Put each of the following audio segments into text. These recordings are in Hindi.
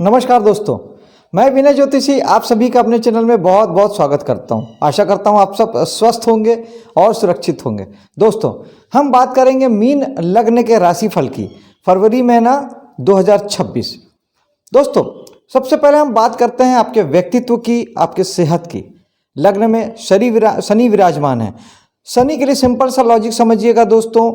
नमस्कार दोस्तों, मैं विनय ज्योतिषी आप सभी का अपने चैनल में बहुत बहुत स्वागत करता हूं। आशा करता हूं आप सब स्वस्थ होंगे और सुरक्षित होंगे। दोस्तों, हम बात करेंगे मीन लग्न के राशिफल की फरवरी महीना 2026। दोस्तों, सबसे पहले हम बात करते हैं आपके व्यक्तित्व की, आपके सेहत की। लग्न में शनि विराजमान है। शनि के लिए सिंपल सा लॉजिक समझिएगा दोस्तों,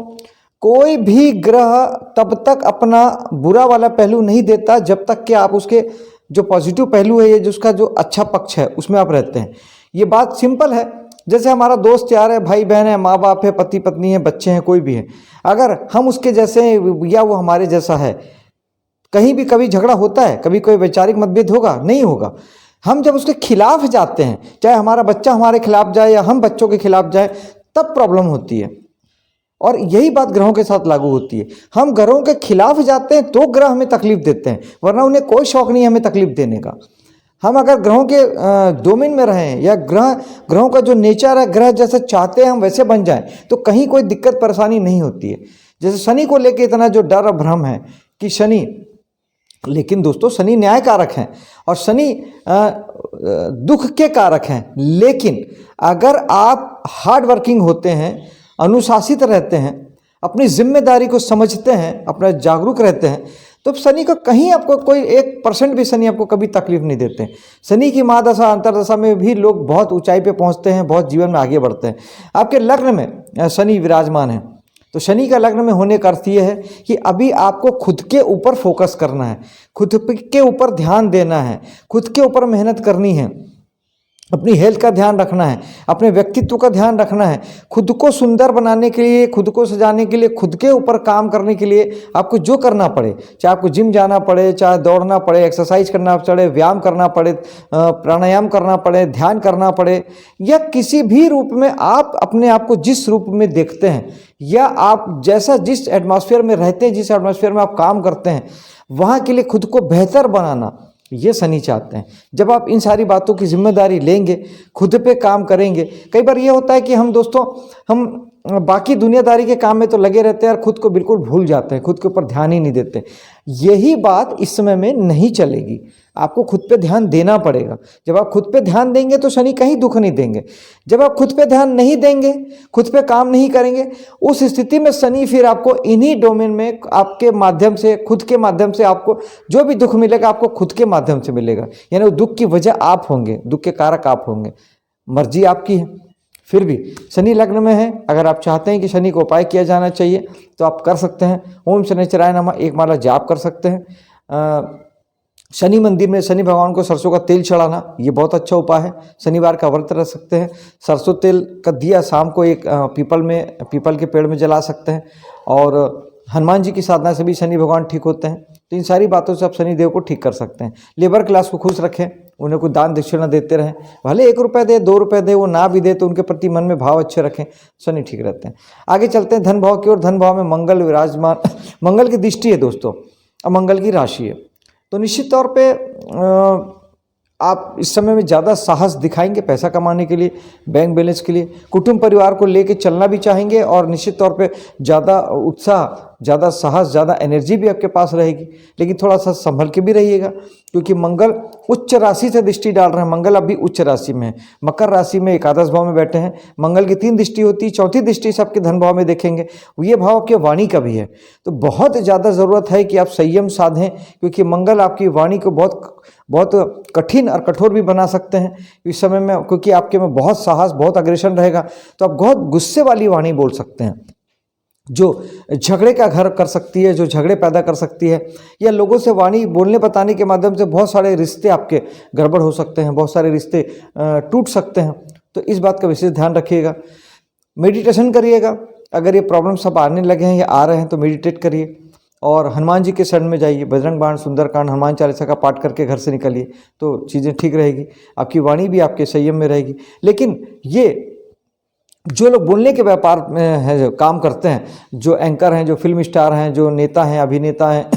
कोई भी ग्रह तब तक अपना बुरा वाला पहलू नहीं देता जब तक कि आप उसके जो पॉजिटिव पहलू है, ये जो उसका जो अच्छा पक्ष है उसमें आप रहते हैं। ये बात सिंपल है। जैसे हमारा दोस्त यार है, भाई बहन है, माँ बाप है, पति पत्नी है, बच्चे हैं, कोई भी है, अगर हम उसके जैसे हैं या वो हमारे जैसा है, कहीं भी कभी झगड़ा होता है, कभी कोई वैचारिक मतभेद होगा? नहीं होगा। हम जब उसके खिलाफ जाते हैं, चाहे हमारा बच्चा हमारे खिलाफ जाए या हम बच्चों के खिलाफ जाए, तब प्रॉब्लम होती है। और यही बात ग्रहों के साथ लागू होती है। हम ग्रहों के खिलाफ जाते हैं तो ग्रह हमें तकलीफ देते हैं, वरना उन्हें कोई शौक नहीं है हमें तकलीफ देने का। हम अगर ग्रहों के डोमेन में रहें या ग्रहों का जो नेचर है, ग्रह जैसे चाहते हैं हम वैसे बन जाएं, तो कहीं कोई दिक्कत परेशानी नहीं होती है। जैसे शनि को लेकर इतना जो डर और भ्रम है कि शनि, लेकिन दोस्तों शनि न्याय कारक हैं और शनि दुख के कारक हैं। लेकिन अगर आप हार्ड वर्किंग होते हैं, अनुशासित रहते हैं, अपनी जिम्मेदारी को समझते हैं, अपना जागरूक रहते हैं, तो शनि को कहीं आपको कोई 1% भी शनि आपको कभी तकलीफ नहीं देते। शनि की महादशा अंतरदशा में भी लोग बहुत ऊंचाई पे पहुंचते हैं, बहुत जीवन में आगे बढ़ते हैं। आपके लग्न में शनि विराजमान है, तो शनि का लग्न में होने का अर्थ ये है कि अभी आपको खुद के ऊपर फोकस करना है, खुद के ऊपर ध्यान देना है, खुद के ऊपर मेहनत करनी है, अपनी हेल्थ का ध्यान रखना है, अपने व्यक्तित्व का ध्यान रखना है। खुद को सुंदर बनाने के लिए, खुद को सजाने के लिए, खुद के ऊपर काम करने के लिए आपको जो करना पड़े, चाहे आपको जिम जाना पड़े, चाहे दौड़ना पड़े, एक्सरसाइज करना पड़े, व्यायाम करना पड़े, प्राणायाम करना पड़े, ध्यान करना पड़े, या किसी भी रूप में आप अपने आप को जिस रूप में देखते हैं या आप जैसा जिस एटमॉस्फेयर में रहते हैं, जिस एटमॉस्फेयर में आप काम करते हैं, वहाँ के लिए खुद को बेहतर बनाना, ये शनि चाहते हैं। जब आप इन सारी बातों की जिम्मेदारी लेंगे, खुद पे काम करेंगे। कई बार ये होता है कि हम दोस्तों बाकी दुनियादारी के काम में तो लगे रहते हैं और खुद को बिल्कुल भूल जाते हैं, खुद के ऊपर ध्यान ही नहीं देते। यही बात इस समय में नहीं चलेगी। आपको खुद पे ध्यान देना पड़ेगा। जब आप खुद पे ध्यान देंगे तो शनि कहीं दुख नहीं देंगे। जब आप खुद पे ध्यान नहीं देंगे, खुद पे काम नहीं करेंगे, उस स्थिति में शनि फिर आपको इन्हीं डोमेन में आपके माध्यम से, खुद के माध्यम से आपको जो भी दुख मिलेगा, आपको खुद के माध्यम से मिलेगा। यानी वो दुख की वजह आप होंगे, दुख के कारक आप होंगे। मर्जी आपकी है। फिर भी शनि लग्न में है, अगर आप चाहते हैं कि शनि को उपाय किया जाना चाहिए तो आप कर सकते हैं। ओम शनिश्चराय नमः एक माला जाप कर सकते हैं। शनि मंदिर में शनि भगवान को सरसों का तेल चढ़ाना, ये बहुत अच्छा उपाय है। शनिवार का व्रत रख सकते हैं। सरसों तेल का दिया शाम को एक पीपल के पेड़ में जला सकते हैं। और हनुमान जी की साधना से भी शनि भगवान ठीक होते हैं। तो इन सारी बातों से आप शनि देव को ठीक कर सकते हैं। लेबर क्लास को खुश रखें, उन्हें कोई दान दक्षिणा देते रहें, भले 1 रुपये दे, 2 रुपये दे, वो ना भी दे तो उनके प्रति मन में भाव अच्छे रखें, शनि ठीक रहते हैं। आगे चलते हैं धन भाव की ओर। धन भाव में मंगल विराजमान, मंगल की दृष्टि है दोस्तों और मंगल की राशि है, तो निश्चित तौर पे आप इस समय में ज़्यादा साहस दिखाएंगे पैसा कमाने के लिए, बैंक बैलेंस के लिए, कुटुंब परिवार को लेकर चलना भी चाहेंगे और निश्चित तौर पे ज़्यादा उत्साह, ज़्यादा साहस, ज़्यादा एनर्जी भी आपके पास रहेगी। लेकिन थोड़ा सा संभल के भी रहिएगा, क्योंकि मंगल उच्च राशि से दृष्टि डाल रहे हैं। मंगल अभी उच्च राशि में है, मकर राशि में एकादश भाव में बैठे हैं। मंगल की 3 दृष्टि होती है, चौथी दृष्टि से आपके धन भाव में देखेंगे। ये भाव आपके वाणी का भी है, तो बहुत ज़्यादा ज़रूरत है कि आप संयम साधें, क्योंकि मंगल आपकी वाणी को बहुत कठिन और कठोर भी बना सकते हैं इस समय में, क्योंकि आपके में बहुत साहस, बहुत अग्रेशन रहेगा, तो आप बहुत गुस्से वाली वाणी बोल सकते हैं, जो झगड़े का घर कर सकती है, जो झगड़े पैदा कर सकती है, या लोगों से वाणी बोलने बताने के माध्यम से बहुत सारे रिश्ते आपके गड़बड़ हो सकते हैं, बहुत सारे रिश्ते टूट सकते हैं। तो इस बात का विशेष ध्यान रखिएगा। मेडिटेशन करिएगा। अगर ये प्रॉब्लम सब आने लगे हैं या आ रहे हैं तो मेडिटेट करिए और हनुमान जी के शरण में जाइए। बजरंग बाण, सुंदरकांड, हनुमान चालीसा का पाठ करके घर से निकलिए, तो चीज़ें ठीक रहेगी। आपकी वाणी भी आपके संयम में रहेगी। लेकिन ये जो लोग बोलने के व्यापार में है, जो काम करते हैं, जो एंकर हैं, जो फिल्म स्टार हैं, जो नेता हैं, अभिनेता हैं,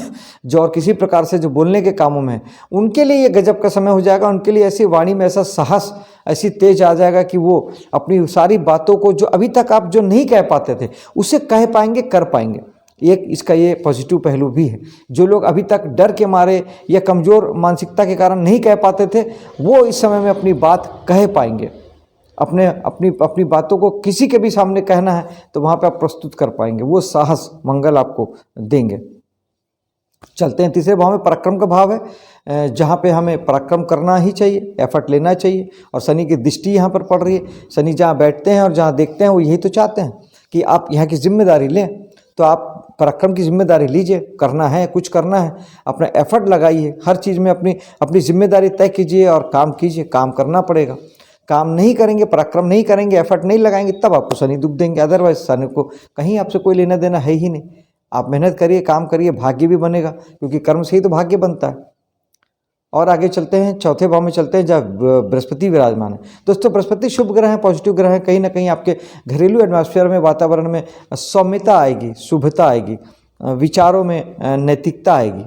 जो और किसी प्रकार से जो बोलने के कामों में हैं, उनके लिए ये गजब का समय हो जाएगा। उनके लिए ऐसी वाणी में ऐसा साहस, ऐसी तेज आ जाएगा कि वो अपनी सारी बातों को, जो अभी तक आप जो नहीं कह पाते थे, उसे कह पाएंगे, कर पाएंगे। एक इसका ये पॉजिटिव पहलू भी है। जो लोग अभी तक डर के मारे या कमज़ोर मानसिकता के कारण नहीं कह पाते थे, वो इस समय में अपनी बात कह पाएंगे। अपने अपनी अपनी बातों को किसी के भी सामने कहना है तो वहाँ पे आप प्रस्तुत कर पाएंगे, वो साहस मंगल आपको देंगे। चलते हैं तीसरे भाव में, पराक्रम का भाव है, जहाँ पे हमें पराक्रम करना ही चाहिए, एफर्ट लेना चाहिए। और शनि की दृष्टि यहाँ पर पड़ रही है। शनि जहाँ बैठते हैं और जहाँ देखते हैं वो यही तो चाहते हैं कि आप यहाँ की जिम्मेदारी लें, तो आप पराक्रम की जिम्मेदारी लीजिए। करना है, कुछ करना है, अपना एफर्ट लगाइए, हर चीज़ में अपनी अपनी जिम्मेदारी तय कीजिए और काम कीजिए। काम करना पड़ेगा, काम नहीं करेंगे, पराक्रम नहीं करेंगे, एफर्ट नहीं लगाएंगे, तब आपको शनि दुख देंगे। अदरवाइज शनि को कहीं आपसे कोई लेना देना है ही नहीं। आप मेहनत करिए, काम करिए, भाग्य भी बनेगा, क्योंकि कर्म से ही तो भाग्य बनता है। और आगे चलते हैं, चौथे भाव में चलते हैं जहाँ बृहस्पति विराजमान है। दोस्तों, बृहस्पति शुभ ग्रह है, पॉजिटिव ग्रह है। कहीं ना कहीं आपके घरेलू एटमॉस्फेयर में, वातावरण में सौम्यता आएगी, शुभता आएगी, विचारों में नैतिकता आएगी,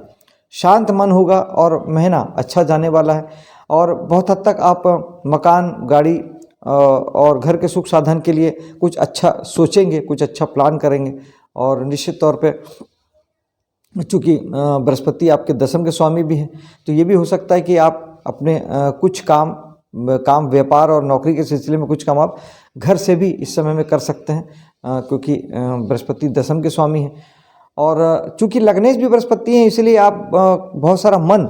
शांत मन होगा और महीना अच्छा जाने वाला है। और बहुत हद तक आप मकान, गाड़ी और घर के सुख साधन के लिए कुछ अच्छा सोचेंगे, कुछ अच्छा प्लान करेंगे। और निश्चित तौर पे चूँकि बृहस्पति आपके दशम के स्वामी भी हैं, तो ये भी हो सकता है कि आप अपने कुछ काम व्यापार और नौकरी के सिलसिले में कुछ काम आप घर से भी इस समय में कर सकते हैं, क्योंकि बृहस्पति दशम के स्वामी हैं। और चूँकि लग्नेश भी बृहस्पति हैं, इसलिए आप बहुत सारा मन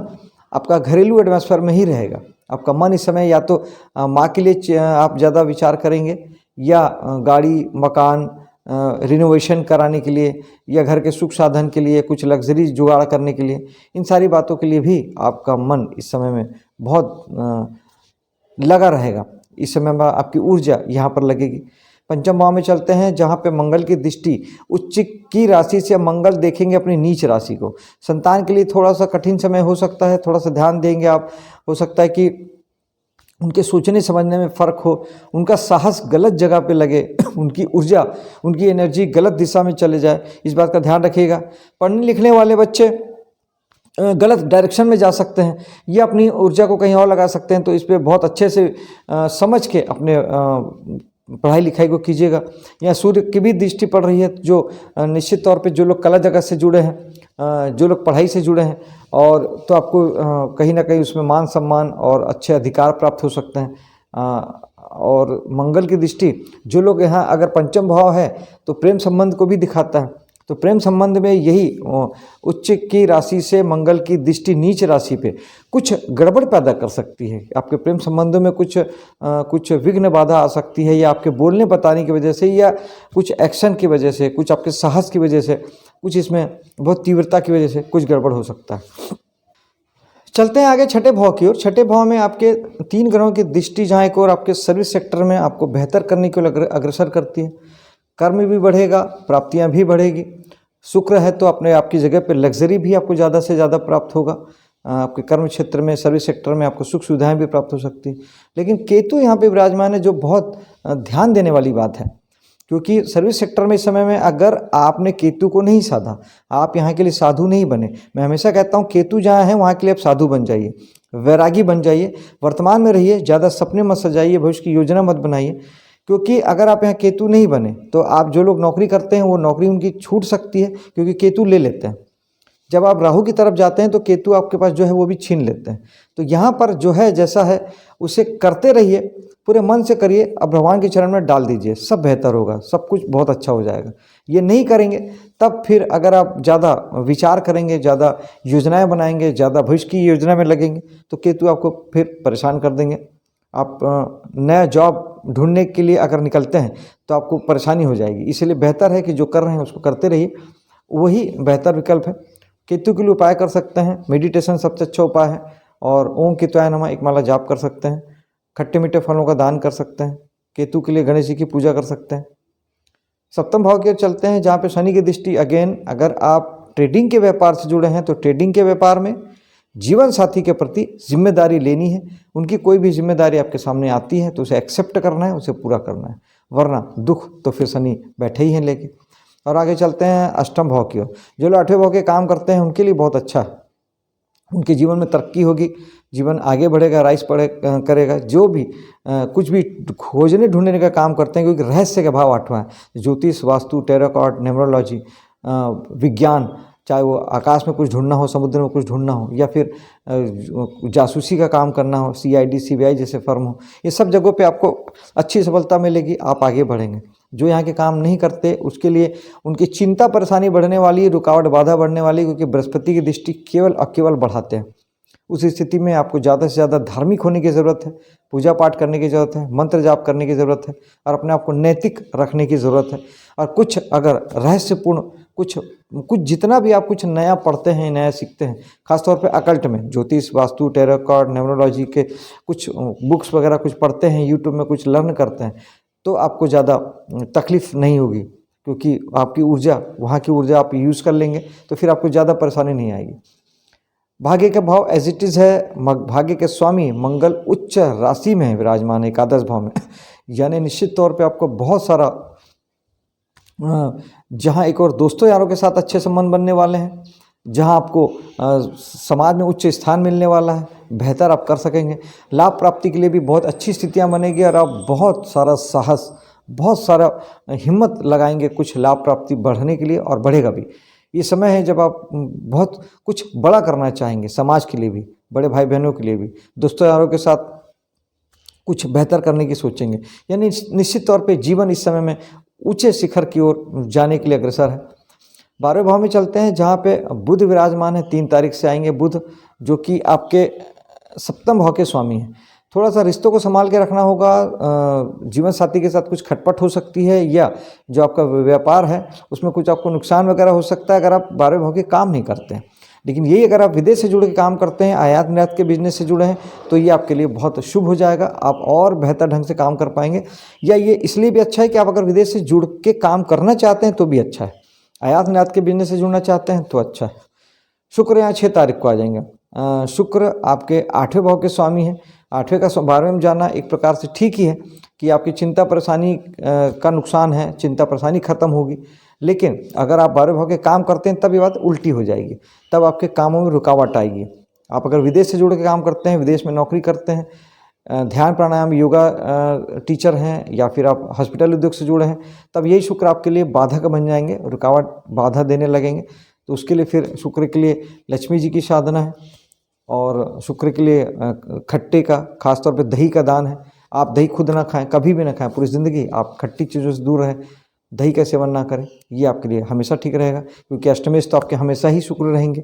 आपका घरेलू एटमॉस्फेयर में ही रहेगा। आपका मन इस समय या तो माँ के लिए आप ज़्यादा विचार करेंगे, या गाड़ी, मकान रिनोवेशन कराने के लिए, या घर के सुख साधन के लिए, कुछ लग्जरी जुगाड़ करने के लिए, इन सारी बातों के लिए भी आपका मन इस समय में बहुत लगा रहेगा। इस समय में आपकी ऊर्जा यहाँ पर लगेगी। पंचम भाव में चलते हैं, जहाँ पे मंगल की दृष्टि उच्च की राशि से मंगल देखेंगे अपनी नीच राशि को। संतान के लिए थोड़ा सा कठिन समय हो सकता है, थोड़ा सा ध्यान देंगे आप। हो सकता है कि उनके सोचने समझने में फ़र्क हो, उनका साहस गलत जगह पे लगे, उनकी ऊर्जा, उनकी एनर्जी गलत दिशा में चले जाए, इस बात का ध्यान रखिएगा। पढ़ने लिखने वाले बच्चे गलत डायरेक्शन में जा सकते हैं, या अपनी ऊर्जा को कहीं और लगा सकते हैं, तो इस पर बहुत अच्छे से समझ के अपने पढ़ाई लिखाई को कीजिएगा। या सूर्य की भी दृष्टि पड़ रही है, जो निश्चित तौर पे जो लोग कला जगत से जुड़े हैं, जो लोग पढ़ाई से जुड़े हैं, और तो आपको कहीं ना कहीं उसमें मान सम्मान और अच्छे अधिकार प्राप्त हो सकते हैं। और मंगल की दृष्टि जो लोग यहाँ, अगर पंचम भाव है तो प्रेम संबंध को भी दिखाता है। तो प्रेम संबंध में यही उच्च की राशि से मंगल की दृष्टि नीच राशि पे कुछ गड़बड़ पैदा कर सकती है। आपके प्रेम संबंधों में कुछ विघ्न बाधा आ सकती है, या आपके बोलने बताने की वजह से, या कुछ एक्शन की वजह से, कुछ आपके साहस की वजह से, कुछ इसमें बहुत तीव्रता की वजह से कुछ गड़बड़ हो सकता है। चलते हैं आगे छठे भाव की ओर। छठे भाव में आपके 3 ग्रहों की दृष्टि जहाँ एक और आपके सर्विस सेक्टर में आपको बेहतर करने के लिए अग्रसर करती है। कर्म भी बढ़ेगा, प्राप्तियां भी बढ़ेगी। शुक्र है तो अपने आपकी जगह पे लग्जरी भी आपको ज़्यादा से ज़्यादा प्राप्त होगा। आपके कर्म क्षेत्र में, सर्विस सेक्टर में आपको सुख सुविधाएं भी प्राप्त हो सकती है। लेकिन केतु यहाँ पे विराजमान है, जो बहुत ध्यान देने वाली बात है, क्योंकि सर्विस सेक्टर में इस समय में अगर आपने केतु को नहीं साधा, आप यहाँ के लिए साधु नहीं बने। मैं हमेशा कहता हूँ केतु जहाँ है वहाँ के लिए आप साधु बन जाइए, वैरागी बन जाइए, वर्तमान में रहिए, ज़्यादा सपने मत सजाइए, भविष्य की योजना मत बनाइए। क्योंकि अगर आप यहाँ केतु नहीं बने तो आप जो लोग नौकरी करते हैं वो नौकरी उनकी छूट सकती है, क्योंकि केतु ले लेते हैं। जब आप राहु की तरफ जाते हैं तो केतु आपके पास जो है वो भी छीन लेते हैं। तो यहाँ पर जो है जैसा है उसे करते रहिए, पूरे मन से करिए, अब भगवान के चरण में डाल दीजिए, सब बेहतर होगा, सब कुछ बहुत अच्छा हो जाएगा। ये नहीं करेंगे तब फिर अगर आप ज़्यादा विचार करेंगे, ज़्यादा योजनाएं बनाएंगे, ज़्यादा भविष्य की योजना में लगेंगे तो केतु आपको फिर परेशान कर देंगे। आप नया जॉब ढूंढने के लिए अगर निकलते हैं तो आपको परेशानी हो जाएगी। इसलिए बेहतर है कि जो कर रहे हैं उसको करते रहिए, वही बेहतर विकल्प है। केतु के लिए उपाय कर सकते हैं, मेडिटेशन सबसे अच्छा उपाय है, और ओम केतुआय नमः एक माला जाप कर सकते हैं, खट्टे मीठे फलों का दान कर सकते हैं, केतु के लिए गणेश जी की पूजा कर सकते हैं। सप्तम भाव की ओर चलते हैं, जहाँ पे शनि की दृष्टि। अगेन अगर आप ट्रेडिंग के व्यापार से जुड़े हैं तो ट्रेडिंग के व्यापार में जीवन साथी के प्रति जिम्मेदारी लेनी है। उनकी कोई भी जिम्मेदारी आपके सामने आती है तो उसे एक्सेप्ट करना है, उसे पूरा करना है, वरना दुख तो फिर शनि बैठे ही हैं लेके। और आगे चलते हैं अष्टम भाव की ओर। जो लोग 8वें भाव के काम करते हैं उनके लिए बहुत अच्छा है, उनके जीवन में तरक्की होगी, जीवन आगे बढ़ेगा, राइज करेगा। जो भी कुछ भी खोजने ढूंढने का काम करते हैं, क्योंकि रहस्य का भाव 8वां है, ज्योतिष, वास्तु, टेरोकॉट, न्यूमरोलॉजी, विज्ञान, चाहे वो आकाश में कुछ ढूंढना हो, समुद्र में कुछ ढूंढना हो, या फिर जासूसी का काम करना हो, CID CBI जैसे फर्म हो, ये सब जगहों पे आपको अच्छी सफलता मिलेगी, आप आगे बढ़ेंगे। जो यहाँ के काम नहीं करते उसके लिए उनकी चिंता परेशानी बढ़ने वाली, रुकावट बाधा बढ़ने वाली, क्योंकि बृहस्पति की दृष्टि केवल और केवल बढ़ाते हैं। उस स्थिति में आपको ज़्यादा से ज़्यादा धार्मिक होने की ज़रूरत है, पूजा पाठ करने की ज़रूरत है, मंत्र जाप करने की ज़रूरत है, और अपने आप को नैतिक रखने की ज़रूरत है। और कुछ अगर रहस्यपूर्ण कुछ जितना भी आप कुछ नया पढ़ते हैं, नया सीखते हैं, खासतौर पे अकल्ट में, ज्योतिष, वास्तु, टैरो कार्ड, न्यूमरोलॉजी के कुछ बुक्स वगैरह कुछ पढ़ते हैं, यूट्यूब में कुछ लर्न करते हैं, तो आपको ज़्यादा तकलीफ नहीं होगी, क्योंकि आपकी ऊर्जा, वहाँ की ऊर्जा आप यूज़ कर लेंगे, तो फिर आपको ज़्यादा परेशानी नहीं आएगी। भाग्य का भाव एज इट इज़ है, भाग्य के स्वामी मंगल उच्च राशि में विराजमान है, एकादश भाव में, यानी निश्चित तौर पे आपको बहुत सारा जहाँ एक और दोस्तों यारों के साथ अच्छे संबंध बनने वाले हैं, जहाँ आपको समाज में उच्च स्थान मिलने वाला है, बेहतर आप कर सकेंगे। लाभ प्राप्ति के लिए भी बहुत अच्छी स्थितियाँ बनेगी, और आप बहुत सारा साहस, बहुत सारा हिम्मत लगाएंगे कुछ लाभ प्राप्ति बढ़ने के लिए, और बढ़ेगा भी। ये समय है जब आप बहुत कुछ बड़ा करना चाहेंगे, समाज के लिए भी, बड़े भाई बहनों के लिए भी, दोस्तों यारों के साथ कुछ बेहतर करने की सोचेंगे। यानी निश्चित तौर पे जीवन इस समय में ऊंचे शिखर की ओर जाने के लिए अग्रसर है। 12वें भाव में चलते हैं, जहाँ पे बुध विराजमान है, 3 तारीख से आएंगे बुध, जो कि आपके सप्तम भाव के स्वामी हैं। थोड़ा सा रिश्तों को संभाल के रखना होगा, जीवन साथी के साथ कुछ खटपट हो सकती है, या जो आपका व्यापार है उसमें कुछ आपको नुकसान वगैरह हो सकता है अगर आप 12वें भाव के काम नहीं करते हैं। लेकिन यही अगर आप विदेश से जुड़ के काम करते हैं, आयात निर्यात के बिजनेस से जुड़े हैं, तो ये आपके लिए बहुत शुभ हो जाएगा, आप और बेहतर ढंग से काम कर पाएंगे। या ये इसलिए भी अच्छा है कि आप अगर विदेश से जुड़ के काम करना चाहते हैं तो भी अच्छा है, आयात निर्यात के बिजनेस से जुड़ना चाहते हैं तो अच्छा है। शुक्र यहाँ 6 तारीख को आ जाएंगे। शुक्र आपके 8वें भाव के स्वामी हैं। 8वें का 12वें में जाना एक प्रकार से ठीक ही है कि आपकी चिंता परेशानी का नुकसान है, चिंता परेशानी खत्म होगी। लेकिन अगर आप 12वें भाव के काम करते हैं तब ये बात उल्टी हो जाएगी, तब आपके कामों में रुकावट आएगी। आप अगर विदेश से जुड़ के काम करते हैं, विदेश में नौकरी करते हैं, ध्यान प्राणायाम योगा टीचर हैं, या फिर आप हॉस्पिटल उद्योग से जुड़े हैं, तब यही शुक्र आपके लिए बाधक बन जाएंगे, रुकावट बाधा देने लगेंगे। तो उसके लिए फिर शुक्र के लिए लक्ष्मी जी की साधना है, और शुक्र के लिए खट्टे का, खासतौर पे दही का दान है। आप दही खुद ना खाएं, कभी भी ना खाएं, पूरी ज़िंदगी आप खट्टी चीज़ों से दूर रहें, दही का सेवन ना करें, ये आपके लिए हमेशा ठीक रहेगा, क्योंकि अष्टमेश तो आपके हमेशा ही शुक्र रहेंगे।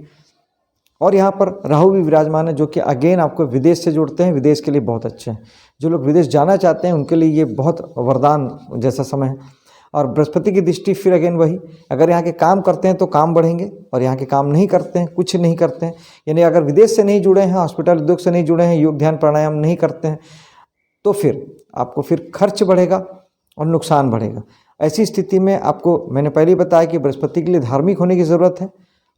और यहाँ पर राहु भी विराजमान है, जो कि अगेन आपको विदेश से जोड़ते हैं, विदेश के लिए बहुत अच्छे हैं। जो लोग विदेश जाना चाहते हैं उनके लिए ये बहुत वरदान जैसा समय है। और बृहस्पति की दृष्टि फिर अगेन वही, अगर यहाँ के काम करते हैं तो काम बढ़ेंगे, और यहाँ के काम नहीं करते हैं, कुछ नहीं करते हैं, यानी अगर विदेश से नहीं जुड़े हैं, हॉस्पिटल उद्योग से नहीं जुड़े हैं, योग ध्यान प्राणायाम नहीं करते हैं, तो फिर आपको फिर खर्च बढ़ेगा और नुकसान बढ़ेगा। ऐसी स्थिति में आपको, मैंने पहले ही बताया कि बृहस्पति के लिए धार्मिक होने की ज़रूरत है,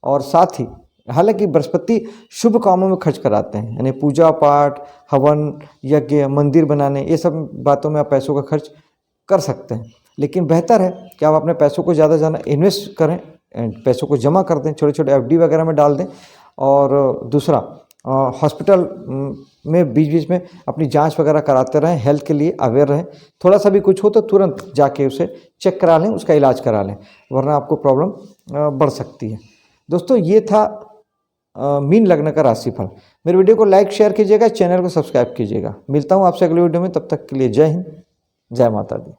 और साथ ही हालांकि बृहस्पति शुभ कामों में खर्च कराते हैं, यानी पूजा पाठ, हवन, यज्ञ, मंदिर बनाने, ये सब बातों में आप पैसों का खर्च कर सकते हैं। लेकिन बेहतर है कि आप अपने पैसों को ज़्यादा से ज़्यादा इन्वेस्ट करें, पैसों को जमा कर दें, छोटे छोटे FD वगैरह में डाल दें। और दूसरा, हॉस्पिटल में बीच बीच में अपनी जांच वगैरह कराते रहें, हेल्थ के लिए अवेयर रहें। थोड़ा सा भी कुछ हो तो तुरंत जाके उसे चेक करा लें, उसका इलाज करा लें, वरना आपको प्रॉब्लम बढ़ सकती है। दोस्तों, ये था मीन लग्न का राशिफल। मेरे वीडियो को लाइक शेयर कीजिएगा, चैनल को सब्सक्राइब कीजिएगा। मिलता हूँ आपसे अगले वीडियो में, तब तक के लिए जय हिंद, जय माता दी।